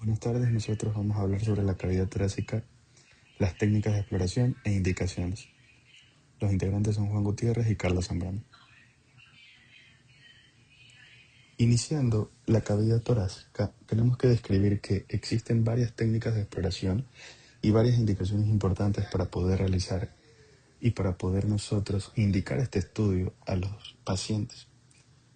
Buenas tardes, nosotros vamos a hablar sobre la cavidad torácica, las técnicas de exploración e indicaciones. Los integrantes son Juan Gutiérrez y Carlos Zambrano. Iniciando la cavidad torácica, tenemos que describir que existen varias técnicas de exploración y varias indicaciones importantes para poder realizar y para poder nosotros indicar este estudio a los pacientes.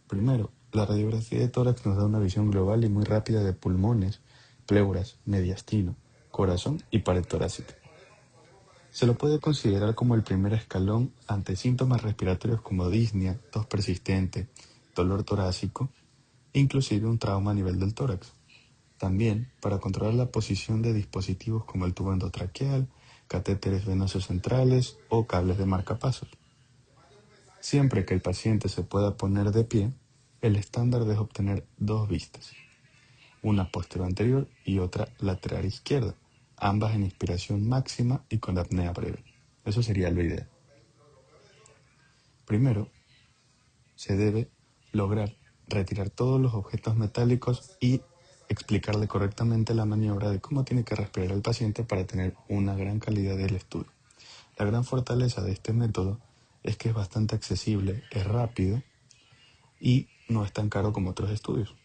Primero, la radiografía de tórax nos da una visión global y muy rápida de pulmones, pleuras, mediastino, corazón y pared torácica. Se lo puede considerar como el primer escalón ante síntomas respiratorios como disnea, tos persistente, dolor torácico e inclusive un trauma a nivel del tórax. También para controlar la posición de dispositivos como el tubo endotraqueal, catéteres venosos centrales o cables de marcapasos. Siempre que el paciente se pueda poner de pie, el estándar es obtener dos vistas, una posterior anterior y otra lateral izquierda, ambas en inspiración máxima y con apnea breve. Eso sería lo ideal. Primero, se debe lograr retirar todos los objetos metálicos y explicarle correctamente la maniobra de cómo tiene que respirar el paciente para tener una gran calidad del estudio. La gran fortaleza de este método es que es bastante accesible, es rápido y no es tan caro como otros estudios.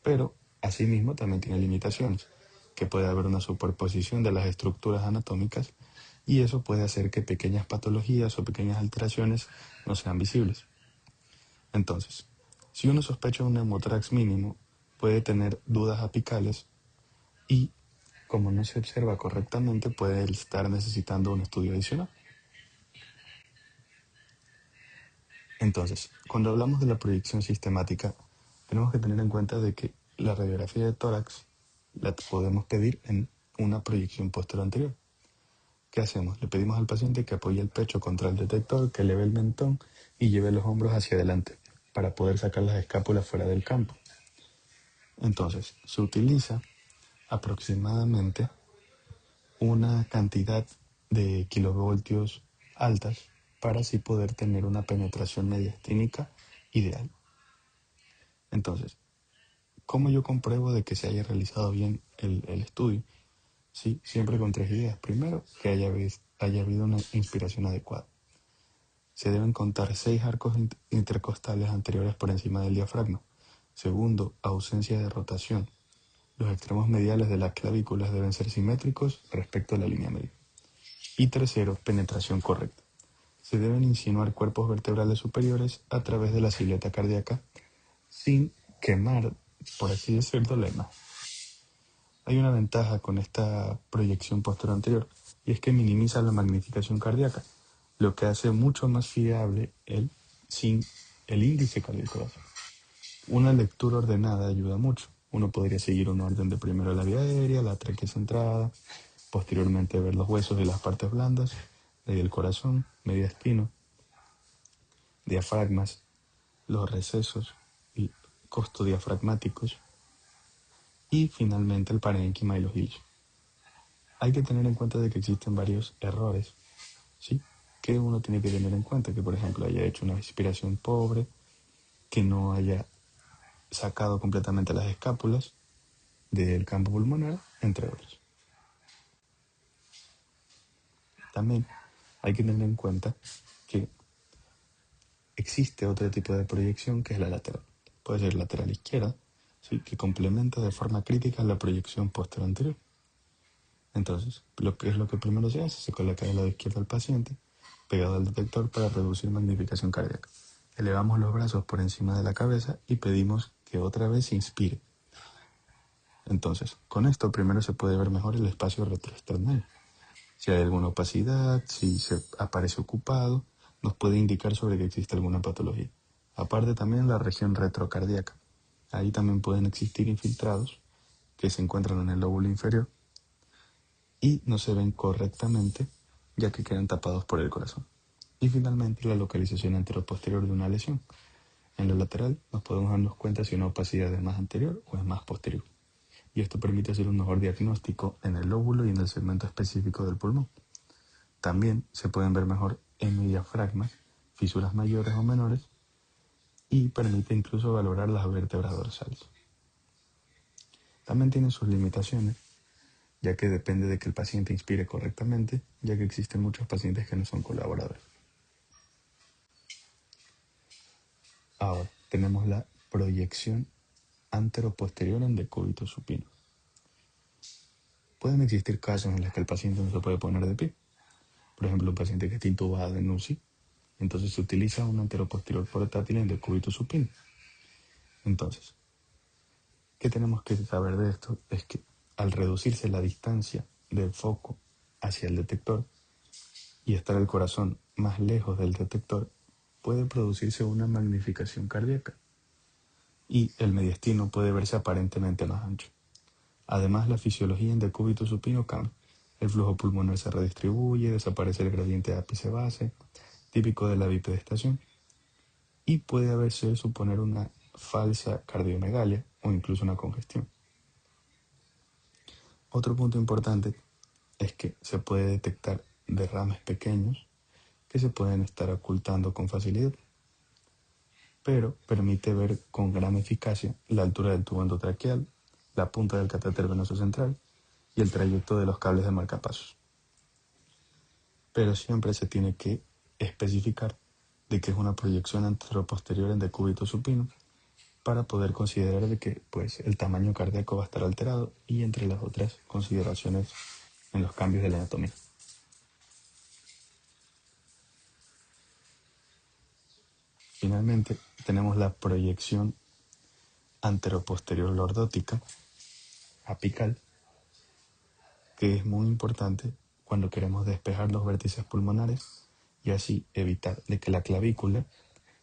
Pero, asimismo, también tiene limitaciones, que puede haber una superposición de las estructuras anatómicas y eso puede hacer que pequeñas patologías o pequeñas alteraciones no sean visibles. Entonces, si uno sospecha un neumotórax mínimo, puede tener dudas apicales y, como no se observa correctamente, puede estar necesitando un estudio adicional. Entonces, cuando hablamos de la proyección sistemática, tenemos que tener en cuenta de que la radiografía de tórax la podemos pedir en una proyección posterior anterior. ¿Qué hacemos? Le pedimos al paciente que apoye el pecho contra el detector, que eleve el mentón y lleve los hombros hacia adelante para poder sacar las escápulas fuera del campo. Entonces, se utiliza aproximadamente una cantidad de kilovoltios altas para así poder tener una penetración mediastínica ideal. Entonces, ¿cómo yo compruebo de que se haya realizado bien el estudio? Sí, siempre con tres ideas. Primero, que haya habido una inspiración adecuada. Se deben contar 6 arcos intercostales anteriores por encima del diafragma. Segundo, ausencia de rotación. Los extremos mediales de las clavículas deben ser simétricos respecto a la línea media. Y tercero, penetración correcta. Se deben insinuar cuerpos vertebrales superiores a través de la silueta cardíaca sin quemar, por así decirlo, la imagen. Hay una ventaja con esta proyección posterior anterior y es que minimiza la magnificación cardíaca, lo que hace mucho más fiable el índice cardíaco. Una lectura ordenada ayuda mucho. Uno podría seguir un orden de primero la vía aérea, la tráquea centrada, posteriormente ver los huesos y las partes blandas, de ahí el corazón, mediastino, diafragmas, los recesos y costodiafragmáticos y finalmente el parénquima y los hilos. Hay que tener en cuenta de que existen varios errores, ¿sí? Que uno tiene que tener en cuenta, que por ejemplo haya hecho una inspiración pobre, que no haya sacado completamente las escápulas del campo pulmonar, entre otros. También hay que tener en cuenta que existe otro tipo de proyección que es la lateral. Puede ser lateral izquierda, ¿sí? Que complementa de forma crítica la proyección posterior anterior. Entonces, lo que primero se hace, se coloca del lado izquierdo al paciente, pegado al detector para reducir magnificación cardíaca. Elevamos los brazos por encima de la cabeza y pedimos que otra vez inspire. Entonces, con esto primero se puede ver mejor el espacio retroesternal. Si hay alguna opacidad, si se aparece ocupado, nos puede indicar sobre que existe alguna patología. Aparte también la región retrocardíaca. Ahí también pueden existir infiltrados que se encuentran en el lóbulo inferior y no se ven correctamente ya que quedan tapados por el corazón. Y finalmente la localización anteroposterior de una lesión. En lo lateral nos podemos darnos cuenta si una opacidad es más anterior o es más posterior. Y esto permite hacer un mejor diagnóstico en el lóbulo y en el segmento específico del pulmón. También se pueden ver mejor hemidiafragmas, fisuras mayores o menores, y permite incluso valorar las vértebras dorsales. También tiene sus limitaciones, ya que depende de que el paciente inspire correctamente, ya que existen muchos pacientes que no son colaboradores. Ahora, tenemos la proyección anteroposterior en decúbito supino. Pueden existir casos en los que el paciente no se puede poner de pie. Por ejemplo, un paciente que está intubado en UCI, entonces se utiliza un anteroposterior portátil en decúbito supino. Entonces, ¿qué tenemos que saber de esto? Es que al reducirse la distancia del foco hacia el detector y estar el corazón más lejos del detector, puede producirse una magnificación cardíaca y el mediastino puede verse aparentemente más ancho. Además, la fisiología en decúbito supino cambia. El flujo pulmonar se redistribuye, desaparece el gradiente ápice-base, típico de la bipedestación, y puede a veces suponer una falsa cardiomegalia o incluso una congestión. Otro punto importante es que se puede detectar derrames pequeños que se pueden estar ocultando con facilidad, pero permite ver con gran eficacia la altura del tubo endotraqueal, la punta del catéter venoso central y el trayecto de los cables de marcapasos. Pero siempre se tiene que especificar de que es una proyección anteroposterior en decúbito supino para poder considerar de que pues, el tamaño cardíaco va a estar alterado y entre las otras consideraciones en los cambios de la anatomía. Finalmente, tenemos la proyección anteroposterior lordótica apical, que es muy importante cuando queremos despejar los vértices pulmonares y así evitar de que la clavícula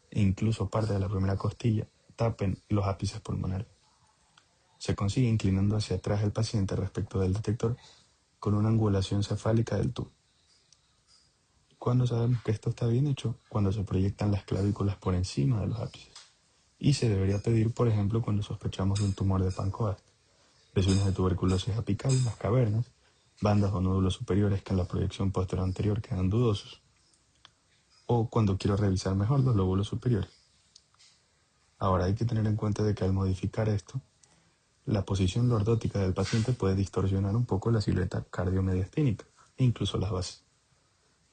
e incluso parte de la primera costilla tapen los ápices pulmonares. Se consigue inclinando hacia atrás el paciente respecto del detector con una angulación cefálica del tubo. ¿Cuándo sabemos que esto está bien hecho? Cuando se proyectan las clavículas por encima de los ápices. Y se debería pedir, por ejemplo, cuando sospechamos de un tumor de Pancoast, lesiones de tuberculosis apical, las cavernas, bandas o nódulos superiores que en la proyección posterior anterior quedan dudosos, o cuando quiero revisar mejor los lóbulos superiores. Ahora hay que tener en cuenta de que al modificar esto, la posición lordótica del paciente puede distorsionar un poco la silueta cardiomediastínica e incluso las bases.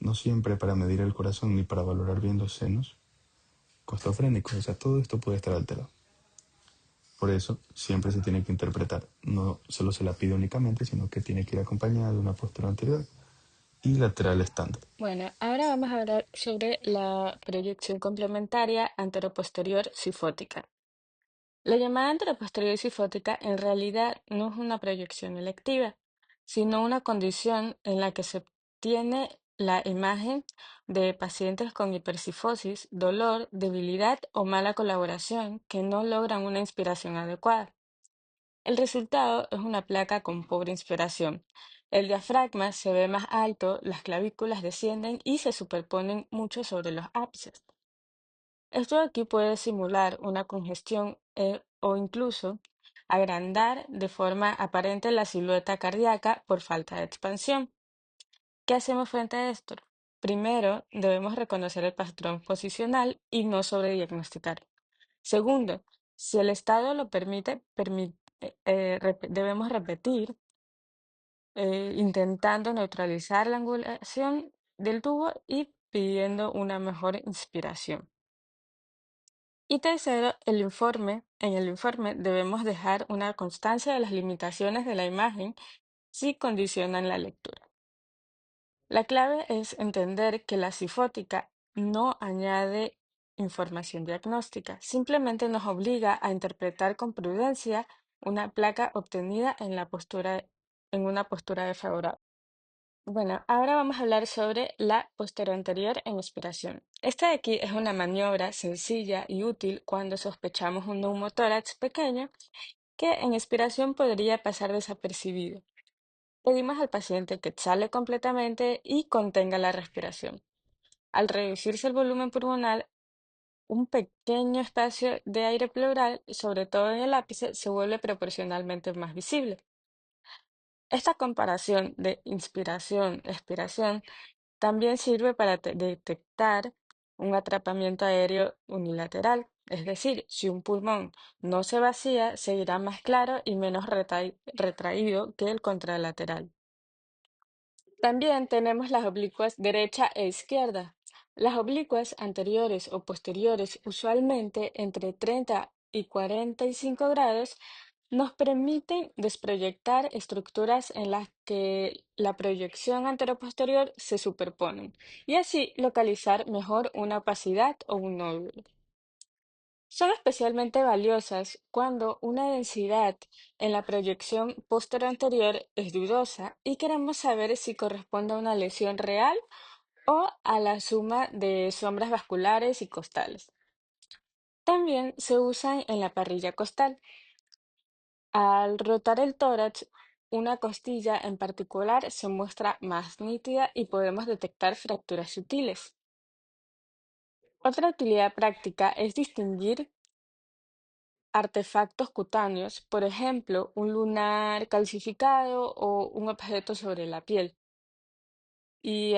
No siempre para medir el corazón ni para valorar bien los senos costofrénicos, o sea, todo esto puede estar alterado. Por eso siempre se tiene que interpretar, no solo se la pide únicamente, sino que tiene que ir acompañada de una postura anterior y lateral estándar. Bueno, ahora vamos a hablar sobre la proyección complementaria anteroposterior sifótica. La llamada anteroposterior sifótica en realidad no es una proyección electiva, sino una condición en la que se obtiene la imagen de pacientes con hipersifosis, dolor, debilidad o mala colaboración que no logran una inspiración adecuada. El resultado es una placa con pobre inspiración. El diafragma se ve más alto, las clavículas descienden y se superponen mucho sobre los ápices. Esto de aquí puede simular una congestión o incluso agrandar de forma aparente la silueta cardíaca por falta de expansión. ¿Qué hacemos frente a esto? Primero, debemos reconocer el patrón posicional y no sobrediagnosticar. Segundo, si el estado lo permite, debemos repetir intentando neutralizar la angulación del tubo y pidiendo una mejor inspiración. Y tercero, en el informe debemos dejar una constancia de las limitaciones de la imagen si condicionan la lectura. La clave es entender que la cifótica no añade información diagnóstica, simplemente nos obliga a interpretar con prudencia una placa obtenida en una postura desfavorable. Bueno, ahora vamos a hablar sobre la postura anterior en expiración. Esta de aquí es una maniobra sencilla y útil cuando sospechamos un neumotórax pequeño que en expiración podría pasar desapercibido. Pedimos al paciente que exhale completamente y contenga la respiración. Al reducirse el volumen pulmonar, un pequeño espacio de aire pleural, sobre todo en el ápice, se vuelve proporcionalmente más visible. Esta comparación de inspiración-expiración también sirve para detectar un atrapamiento aéreo unilateral, Es decir, si un pulmón no se vacía, seguirá más claro y menos retraído que el contralateral. También tenemos las oblicuas derecha e izquierda. Las oblicuas anteriores o posteriores, usualmente entre 30 y 45 grados, nos permiten desproyectar estructuras en las que la proyección anteroposterior se superponen y así localizar mejor una opacidad o un nódulo. Son especialmente valiosas cuando una densidad en la proyección posterior es dudosa y queremos saber si corresponde a una lesión real o a la suma de sombras vasculares y costales. También se usan en la parrilla costal. Al rotar el tórax, una costilla en particular se muestra más nítida y podemos detectar fracturas sutiles. Otra utilidad práctica es distinguir artefactos cutáneos, por ejemplo, un lunar calcificado o un objeto sobre la piel. Y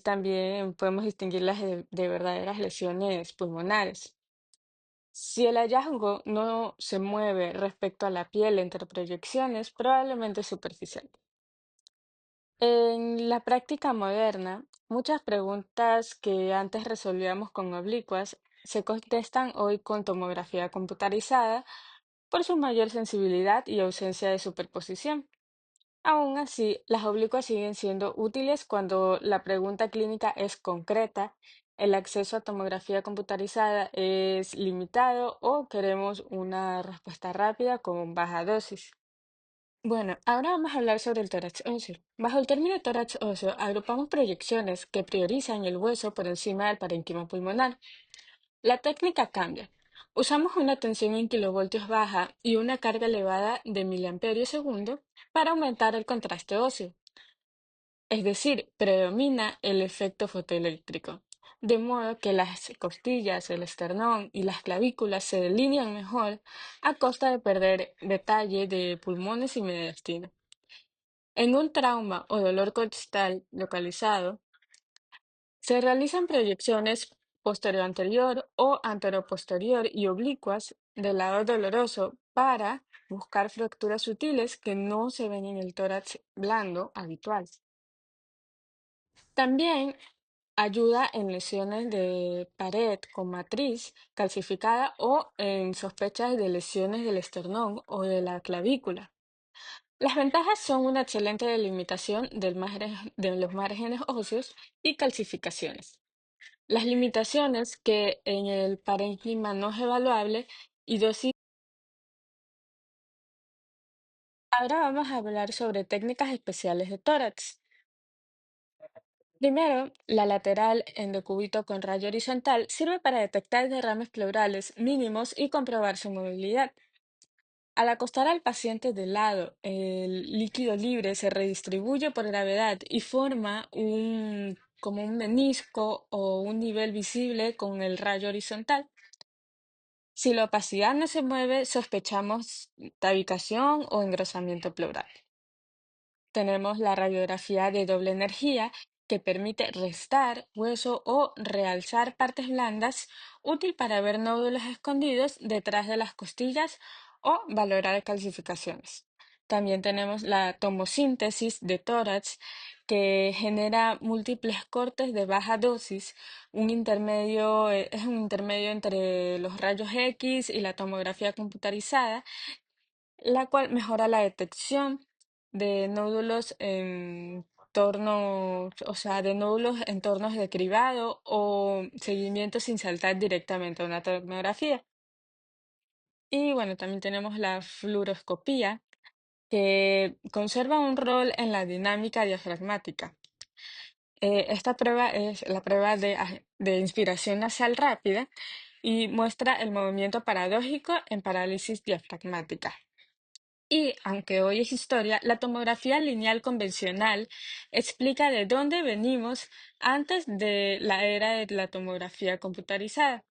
también podemos distinguirlas de verdaderas lesiones pulmonares. Si el hallazgo no se mueve respecto a la piel entre proyecciones, probablemente es superficial. En la práctica moderna, muchas preguntas que antes resolvíamos con oblicuas se contestan hoy con tomografía computarizada por su mayor sensibilidad y ausencia de superposición. Aún así, las oblicuas siguen siendo útiles cuando la pregunta clínica es concreta, el acceso a tomografía computarizada es limitado o queremos una respuesta rápida con baja dosis. Bueno, ahora vamos a hablar sobre el tórax óseo. Bajo el término tórax óseo, agrupamos proyecciones que priorizan el hueso por encima del parénquima pulmonar. La técnica cambia. Usamos una tensión en kilovoltios baja y una carga elevada de miliamperios segundo para aumentar el contraste óseo, es decir, predomina el efecto fotoeléctrico, de modo que las costillas, el esternón y las clavículas se delinean mejor a costa de perder detalle de pulmones y mediastino. En un trauma o dolor costal localizado, se realizan proyecciones posterior-anterior o antero-posterior y oblicuas del lado doloroso para buscar fracturas sutiles que no se ven en el tórax blando habitual. También ayuda en lesiones de pared con matriz calcificada o en sospechas de lesiones del esternón o de la clavícula. Las ventajas son una excelente delimitación de los márgenes óseos y calcificaciones. Las limitaciones que en el parénquima no es evaluable y dosis. Ahora vamos a hablar sobre técnicas especiales de tórax. Primero, la lateral endocúbito con rayo horizontal sirve para detectar derrames pleurales mínimos y comprobar su movilidad. Al acostar al paciente de lado, el líquido libre se redistribuye por gravedad y forma como un menisco o un nivel visible con el rayo horizontal. Si la opacidad no se mueve, sospechamos tabicación o engrosamiento pleural. Tenemos la radiografía de doble energía que permite restar hueso o realzar partes blandas, útil para ver nódulos escondidos detrás de las costillas o valorar calcificaciones. También tenemos la tomosíntesis de tórax que genera múltiples cortes de baja dosis, es un intermedio entre los rayos X y la tomografía computarizada, la cual mejora la detección de nódulos de nódulos en tornos de cribado o seguimiento sin saltar directamente a una tomografía. Y bueno, también tenemos la fluoroscopía, que conserva un rol en la dinámica diafragmática. Esta prueba es la prueba de inspiración nasal rápida y muestra el movimiento paradójico en parálisis diafragmática. Y, aunque hoy es historia, la tomografía lineal convencional explica de dónde venimos antes de la era de la tomografía computarizada.